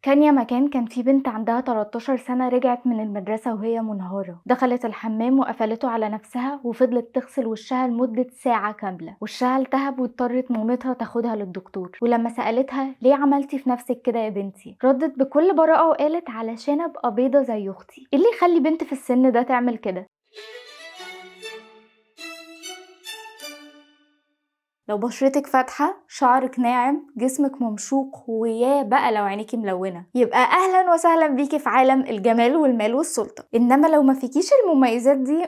كان يا مكان كان في بنت عندها 13 سنة رجعت من المدرسة وهي منهارة. دخلت الحمام وقفلته على نفسها وفضلت تغسل وشها لمدة ساعة كاملة. وشها التهب واضطرت مامتها تاخدها للدكتور. ولما سألتها ليه عملتي في نفسك كده يا بنتي، ردت بكل براءة وقالت علشان ابقى بيضة زي اختي. ايه اللي يخلي بنت في السن ده تعمل كده؟ لو بشرتك فاتحة، شعرك ناعم، جسمك ممشوق، ويا بقى لو عينيكي ملونة، يبقى أهلا وسهلا بيكي في عالم الجمال والمال والسلطة. إنما لو ما فيكيش المميزات دي،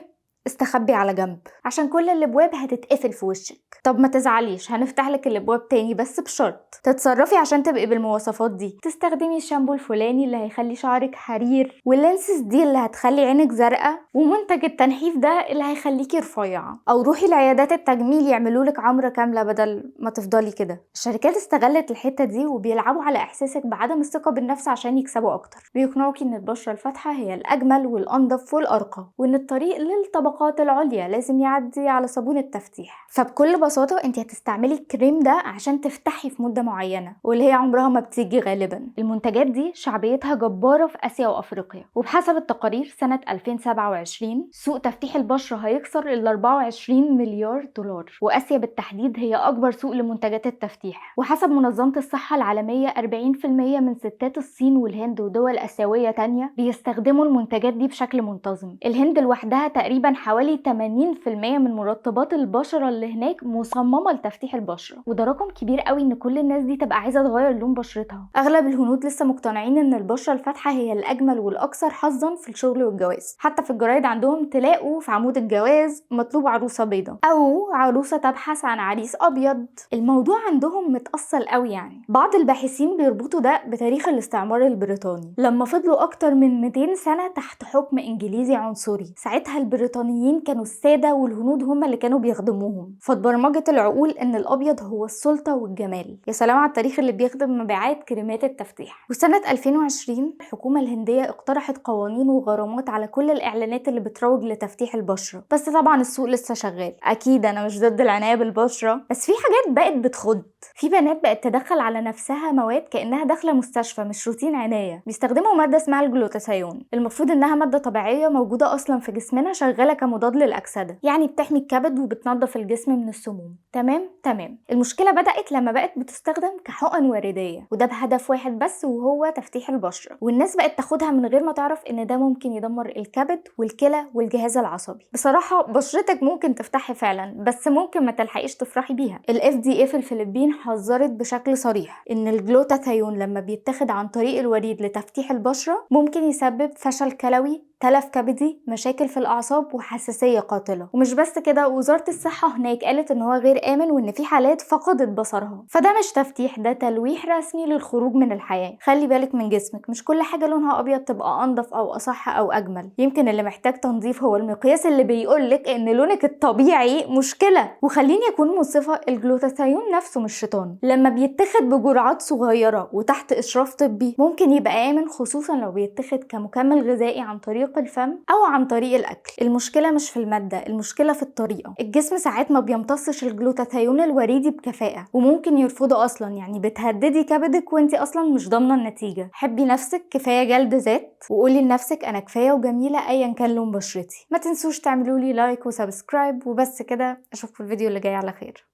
استخبي على جنب عشان كل الابواب هتتقفل في وشك. طب ما تزعليش، هنفتح لك الابواب تاني بس بشرط تتصرفي عشان تبقي بالمواصفات دي. تستخدمي الشامبو الفلاني اللي هيخلي شعرك حرير، واللينسز دي اللي هتخلي عينك زرقاء، ومنتج التنحيف ده اللي هيخليكي رفيعة. او روحي لعيادات التجميل يعملوا لك عمرة كاملة بدل ما تفضلي كده. الشركات استغلت الحتة دي وبيلعبوا على احساسك بعدم الثقة بالنفس عشان يكسبوا اكتر. بيقنعوكي ان البشرة الفاتحة هي الاجمل والانضف والارقى، وان الطريق للطبقات العليا لازم يعدي على صابون التفتيح. فبكل بساطة انت هتستعملي الكريم ده عشان تفتحي في مدة معينة، واللي هي عمرها ما بتيجي غالبا. المنتجات دي شعبيتها جبارة في اسيا وافريقيا، وبحسب التقارير سنة 2027 سوق تفتيح البشرة هيكسر ال 24 مليار دولار. واسيا بالتحديد هي اكبر سوق لمنتجات التفتيح. وحسب منظمة الصحة العالمية 40% من ستات الصين والهند ودول اسيوية تانية بيستخدموا المنتجات دي بشكل منتظم. الهند لوحدها تقريبا حوالي 80% من مرطبات البشرة اللي هناك مصممة لتفتيح البشرة. وده رقم كبير قوي ان كل الناس دي تبقى عايزة تغير لون بشرتها. اغلب الهنود لسه مقتنعين ان البشرة الفاتحة هي الاجمل والاكثر حظا في الشغل والجواز. حتى في الجرايد عندهم تلاقوا في عمود الجواز مطلوب عروسة بيضة او عروسة تبحث عن عريس ابيض. الموضوع عندهم متأصل قوي. يعني بعض الباحثين بيربطوا ده بتاريخ الاستعمار البريطاني، لما فضلوا اكتر من 200 سنة تحت حكم انجليزي عنصري. ساعتها البريطانيين كانوا السادة والهنود هم اللي كانوا بيخدموهم، فاتبرمجت العقول ان الابيض هو السلطة والجمال. يا سلام على التاريخ اللي بيخدم مبيعات كريمات التفتيح. وسنة 2020 الحكومة الهندية اقترحت قوانين وغرامات على كل الاعلانات اللي بتروج لتفتيح البشرة. بس طبعا السوق لسه شغال. اكيد انا مش ضد العناية بالبشرة، بس في حاجات بقت بتخض. في بنات بقت تدخل على نفسها مواد كأنها داخلة مستشفى مش روتين عناية. بيستخدموا مادة اسمها الجلوتاثيون، المفروض انها مادة طبيعية موجودة اصلا في جسمنا، شغالة كمضاد للأكسدة، يعني بتحمي الكبد وبتنظف الجسم من السموم. تمام. المشكلة بدأت لما بقت بتستخدم كحقن وردية، وده بهدف واحد بس وهو تفتيح البشرة. والناس بقت تاخدها من غير ما تعرف ان ده ممكن يدمر الكبد والكلى والجهاز العصبي. بصراحة بشرتك ممكن تفتحي فعلا، بس ممكن ما تلحقيش تفرحي بيها. ال FDA في الفلبين حذرت بشكل صريح ان الجلوتاثيون لما بيتاخد عن طريق الوريد لتفتيح البشرة ممكن يسبب فشل كلوي، تلف كبدي، مشاكل في الاعصاب، وحساسيه قاتله. ومش بس كده، وزاره الصحه هناك قالت ان هو غير امن وان في حالات فقدت بصرها. فده مش تفتيح، ده تلويح رسمي للخروج من الحياه. خلي بالك من جسمك، مش كل حاجه لونها ابيض تبقى انضف او اصح او اجمل. يمكن اللي محتاج تنظيف هو المقياس اللي بيقولك ان لونك الطبيعي مشكله. وخليني اكون منصفه، الجلوتاثيون نفسه مش شيطان. لما بيتاخد بجرعات صغيره وتحت اشراف طبي ممكن يبقى امن، خصوصا لو بيتاخد كمكمل غذائي عن طريق الفم او عن طريق الاكل. المشكله مش في الماده، المشكله في الطريقه. الجسم ساعات ما بيمتصش الجلوتاثيون الوريدي بكفاءه وممكن يرفضه اصلا. يعني بتهددي كبدك وانتي اصلا مش ضامنه النتيجه. حبي نفسك، كفايه جلد ذات، وقولي لنفسك انا كفايه وجميله ايا كان لون بشرتي. ما تنسوش تعملوا لي لايك وسبسكرايب. وبس كده، اشوفكم في الفيديو اللي جاي على خير.